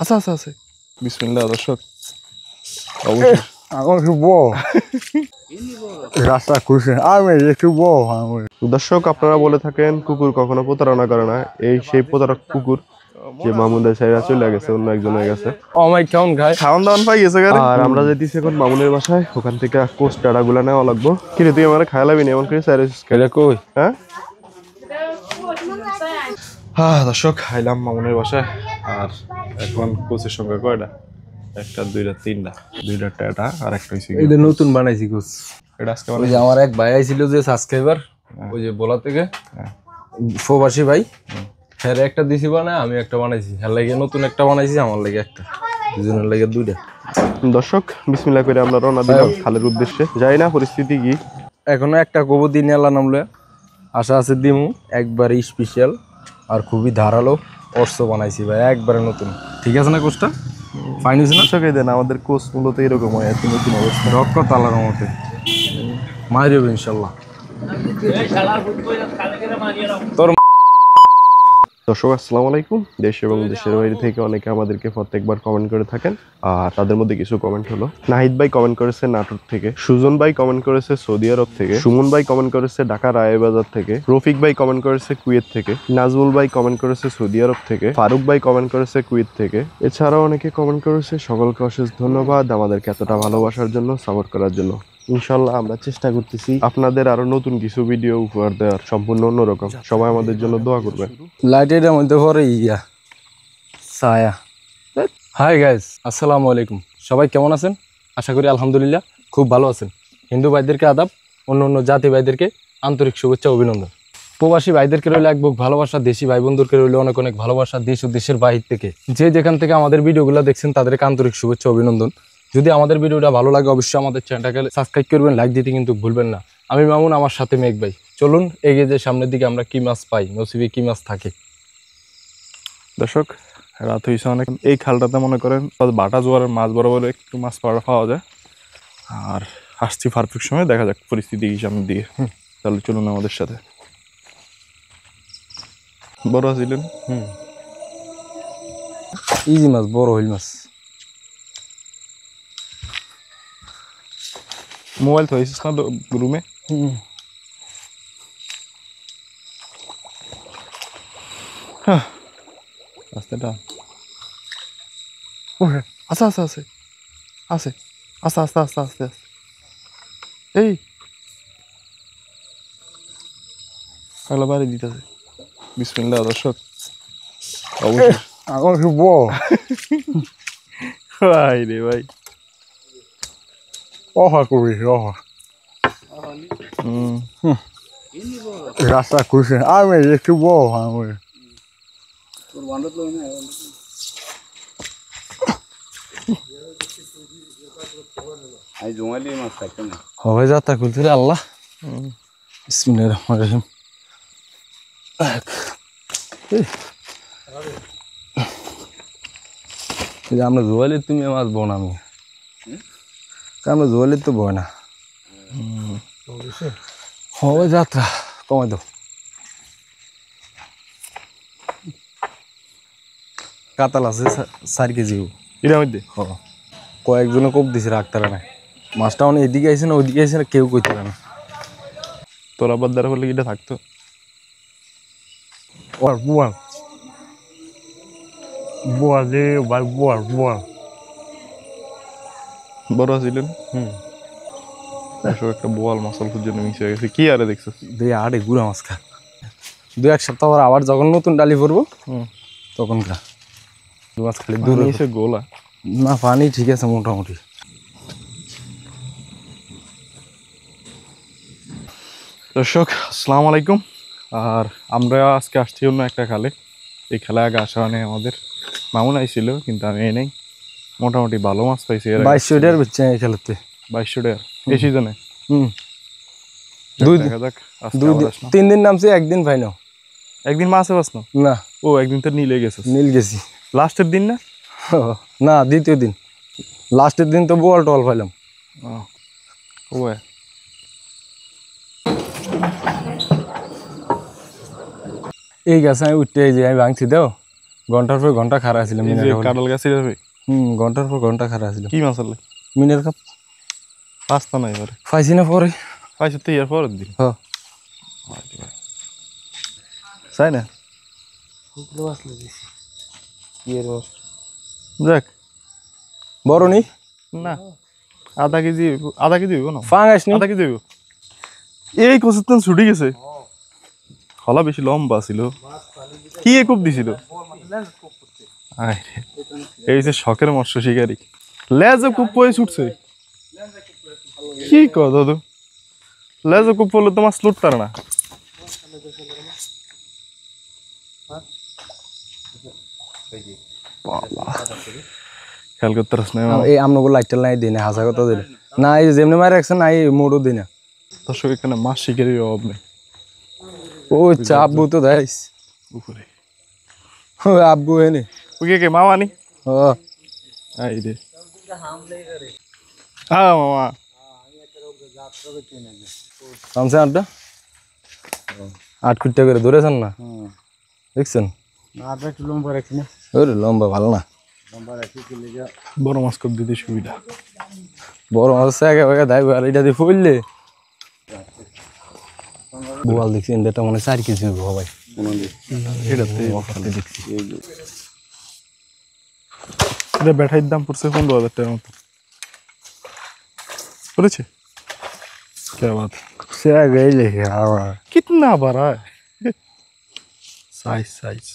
আচ্ছা আচ্ছা আছে। বিসমিল্লাহ দর্শক, অবশ্যই আমার শুভ রাস্তা খুশি আমি শুভ আমার। দর্শক, আপনারা বলে থাকেন কুকুর কখনো প্রতারণা করে না। এই সেই প্রতারক কুকুর যে মামুনের সাইরা চলে গেছে অন্য একজনের কাছে। ও মাই কেমন গায় খাওয়ান দাওয়ান পাই গেছে গারে। আর আমরা যেতেছি এখন মামুনের বাসায়, ওখান থেকে কোচ টাড়া গুলা নেওয়া লাগবো। কিরে তুই আমার খাইলাবি না এমন করে সাইরাছিস এটা কই? হ্যাঁ হ্যাঁ দর্শক, খাইলাম মামুনের বাসায়। আর এখন কোচের সঙ্গে কয়টা, একটা দুইটা তিনটা, দুইটা টাটা আর একটা হইছে এটা নতুন বানাইছি কোচ। এটা আজকে ওই যে আমার এক ভাই আইছিল যে সাবস্ক্রাইবার, ওই যে বলা থেকে প্রবাসী ভাই, হ্যাঁ একটা দিছি বানায়, আমি একটা বানাইছি, হ্যাঁ লাগে নতুন একটা বানাইছি, আমার লাগে একটা, দুজনের লাগে দুইটা। দর্শক বিসমিল্লাহ করে আমরা রওনা দিলাম খালের উদ্দেশ্যে। যাই না পরিস্থিতি কি এখনো একটা গোবর দিন এলা নামলে আশা আছে দিমু, একবারে স্পেশাল আর খুবই ধারালো অর্স বানাইছি ভাই, একবারে নতুন। ঠিক আছে না কোচটা? ফাইন হয়েছে না? দর্শক দেন আমাদের কোচ মূলত এরকম হয় আর কি, নতুন অবস্থা। রক্ত তালার মতে মারিব ইনশাল্লাহ। তোর দর্শক আসসালামু আলাইকুম। দেশ এবং দেশের বাইরে থেকে অনেকে আমাদেরকে প্রত্যেকবার কমেন্ট করে থাকেন। আর তাদের মধ্যে কিছু কমেন্ট হলো, নাহিদ ভাই কমেন্ট করেছে নাটোর থেকে, সুজন ভাই কমেন্ট করেছে সৌদি আরব থেকে, সুমন ভাই কমেন্ট করেছে ঢাকা রায়বাজার থেকে, রফিক ভাই কমেন্ট করেছে কুয়েত থেকে, নাজমুল ভাই কমেন্ট করেছে সৌদি আরব থেকে, ফারুক ভাই কমেন্ট করেছে কুয়েত থেকে। এছাড়াও অনেকে কমেন্ট করেছে। সকলকে অশেষ ধন্যবাদ আমাদেরকে এতটা ভালোবাসার জন্য, সাপোর্ট করার জন্য। ইনশাল্লাহ আমরা চেষ্টা করতেছি আপনাদের আরো নতুন কিছু ভিডিও উপহার দেওয়ার, সম্পূর্ণ অন্যরকম। সবাই আমাদের জন্য দোয়া করবেন। লাইটের মধ্যে পরে ইয়া ছায়া। হাই গাইস, আসসালামু আলাইকুম। সবাই কেমন আছেন? আশা করি আলহামদুলিল্লাহ খুব ভালো আছেন। হিন্দু ভাইদেরকে আদাব, অন্য অন্য জাতি ভাইদেরকে আন্তরিক শুভেচ্ছা অভিনন্দন। প্রবাসী ভাইদেরকে রইলে এক বুক ভালোবাসা, দেশি ভাই বন্ধুদেরকে রইলে অনেক অনেক ভালোবাসা দেশ ও দেশের বাহির থেকে। যে যেখান থেকে আমাদের ভিডিওগুলো দেখছেন তাদেরকে আন্তরিক শুভেচ্ছা অভিনন্দন। যদি আমাদের ভিডিওটা ভালো লাগে অবশ্যই আমাদের চ্যানেলটাকে সাবস্ক্রাইব করবেন, লাইক দিতে কিন্তু ভুলবেন না। আমি মামুন, আমার সাথে মেঘ ভাই। চলুন এগিয়ে যে সামনের দিকে আমরা কি মাছ পাই, নসিবে কি মাছ থাকে। দর্শক রাত হয়েছে অনেক। এই খালটাতে মনে করেন বাটা জোয়ারের মাছ বরাবর একটু মাছ পাওয়া যায়। আর আসছি পারফেক্ট সময়, দেখা যাক পরিস্থিতি কি সামনের দিকে। তাহলে চলুন আমাদের সাথে। বড় আছিলেন ইজি মাছ, বড় হইল মাছ। মোবাইল তো হয়েছিস না রুমে? রাস্তাটা আচ্ছা আচ্ছা আছে আছে আস্তে আস্তে আস্তে আস্তে আস্তে। এই খালা বাড়ি দিতেছে। বিসমিল্লাহ দর্শক, অবশ্যই আমার শুভ ভাই রে ভাই। অহা করিস অহা রাস্তা খুশি আমি শুভ আমার। হবে যাত্রা খুলতে রে আল্লাহ। বিসমিল্লাহির রহমানির রহিম। এই যে আমরা জোয়ালি, তুমি মাছ বোন, আমি আমরা জোয়ালি তো বয় না। হবে যাত্রা, কমাই দাও। কাতাল আছে 4 কেজি। এটার মধ্যে কয়েকজনে কোপ দিছে, রাখতারা না। মাছটা মানে এদিকে আইসে না ওইদিকে আইসে না, কেউ কইতে পারে না। তোরা বাদ্দার হলে এটা থাকতো। বোয়াল বোয়াল বোয়াল রে ভাই, বোয়াল বোয়াল। বড় আছিলেন একটা বোয়াল মাছ অল্পের জন্য মিশে গেছে। কি আরে দেখছো? দুই আড়ে গুড়া মাছ খা। 2-1 সপ্তাহ পর আবার যখন নতুন ডালি পড়বো তখন খা। দু মাছ খালি দূর এসে গোলা না, পানি ঠিক আছে মোটামুটি। দর্শক আসসালামু আলাইকুম। আর আমরা আজকে আসছি অন্য একটা খালে। এই খেলায় আগে আসা নেই আমাদের, মামুন আইছিল কিন্তু আমি এই নেই। মোটামুটি ভালো মাছ পাইছি। 2200 টাকার বেচছে এই খেলাতে। 2200 টাকা এই সিজনে। দেখা যাক। 3 দিন নামছি, একদিন পাই না। একদিন মাছে বাস না? না, ও একদিন তো নীলে গেছে। নীল গেছি লাস্টের দিন না? না, দ্বিতীয় দিন। লাস্টের দিন তো বোয়াল টোয়াল পাইলাম। ও এই গাছ আমি উঠতে, এই যে আমি ভাঙছি দাও, ঘন্টার পর ঘন্টা খারা ছিল এই মিনের যে কাপ কাঁঠাল গাছের হবে ঘন্টার পর ঘন্টা খারা ছিল কি মাছ আনলে মিনের কাপ পাঁচটা নাই এবারে পাইছি না পরে পাইছো তো ইয়ার পরের দিন হ্যাঁ চাই না যাক বড় নি না আধা কেজি হইব না ফাঙ্গাস নি আধা কেজি হইব এই কচুর তো ছুটি গেছে হলা বেশি লম্বা ছিল কি এ কূপ দিছিল আয় রে, এই যে শখের মৎস্য শিকারী লেজে কূপ পয়ে ছুটছে কি কর দাদু লেজে কূপ পড়লে তো মাছ লুট পারে না খেয়াল করতে পারছ না এই আমনগো লাইটাল নাই দিনে হাসা কথা দিলে না এই যেমনি মারে রাখছে না এই মোড়ও দিই না দর্শক এখানে মাছ শিকারির অভাব নেই ও চাপবু তো দেয়স উপরে ও আব্বু এনে ওকে কে মামা নি ও আই রে হ্যাঁ মামা সামসে 8 ফুট করে ধরেছেন না দেখছেন ওরে লম্বা ভালো না বড় মাছ কব দিতে সুবিধা বড় মাছ আগে আগে দাইব আর এটা দিয়ে ফুললে বোয়াল দেখছি এটা মানে 4 কেজি হবে ভাই এটাতে দেখছি এটা ব্যাটারির দাম পড়ছে 15,000 টাকার মতো পড়েছে क्या बात সে আগে লেখে আর कितना बड़ा है साइज साइज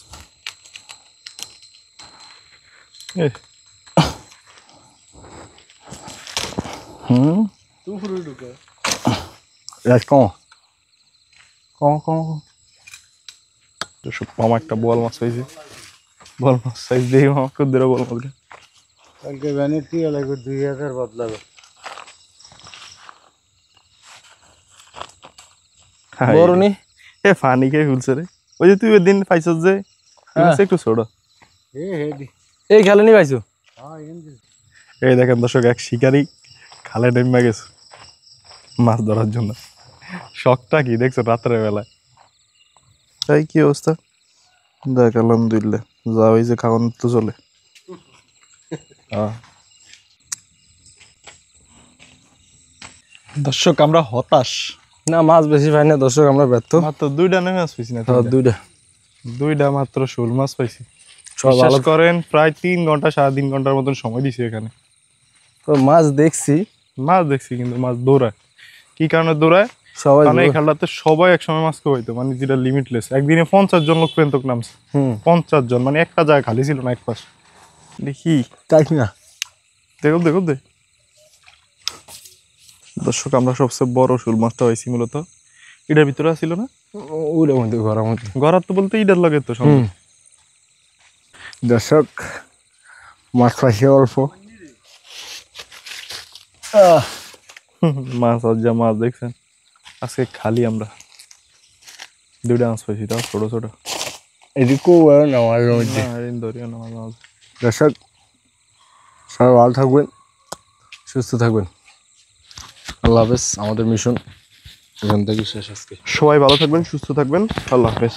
রাজ কম মামা একটা বল মাছ পাইছে বল মাছ সাইজ দেখি মামা কত দূরে বল মাছ কালকে ভ্যানিটি লাগবে 2000 বদলাবে বড় নি এ ফানি কে ফুলছে রে ওই যে তুই ওই দিন পাইছস যে একটু ছোট এ হেডি এই খেলে নি পাইছো হ্যাঁ এন্ড এই দেখেন দর্শক এক শিকারি খালে নেমে গেছে মাছ ধরার জন্য শখটা কি দেখছো রাত্রে বেলায় তাই কি অবস্থা দেখ আলহামদুলিল্লাহ যা হয়েছে খাওয়ানো তো চলে দর্শক আমরা হতাশ না মাছ বেশি পাই না দর্শক আমরা ব্যর্থ মাত্র দুইটা নেমে মাছ পাইছি না দুইটা দুইটা মাত্র শোল মাছ পাইছি সব বিশ্বাস ভালো করেন প্রায় 3 ঘন্টা 3.5 ঘন্টার মতন সময় দিছি এখানে তো মাছ দেখছি মাছ দেখছি কিন্তু মাছ দৌড়ায় কি কারণে দৌড়ায় সবাই কারণ এই খেলাতে সবাই একসময় মাছ খাওয়াইতো মানে যেটা লিমিটলেস একদিনে 50 জন লোক পর্যন্ত নামছে 50 জন মানে একটা জায়গা খালি ছিল না এক পাশ দেখি তাই না দেখো দেখো দে দর্শক আমরা সবচেয়ে বড় শোল মাছটা হয়েছি মূলত এটার ভিতরে ছিল না ওর মধ্যে ঘরের মধ্যে গড়ার তো বলতে এটার লাগে তো সম্ভব। দর্শক মাছ পাইছে অল্প মাছ আর যা মাছ দেখছেন আজকে খালি আমরা দুইটা মাছ পাইছি তাও ছোট ছোট এদিকেও নেওয়ার মধ্যে ধরিও না মাছ দর্শক সবাই ভালো থাকবেন সুস্থ থাকবেন আল্লাহ হাফেজ আমাদের মিশন এখান থেকে শেষ আজকে সবাই ভালো থাকবেন সুস্থ থাকবেন আল্লাহ হাফেজ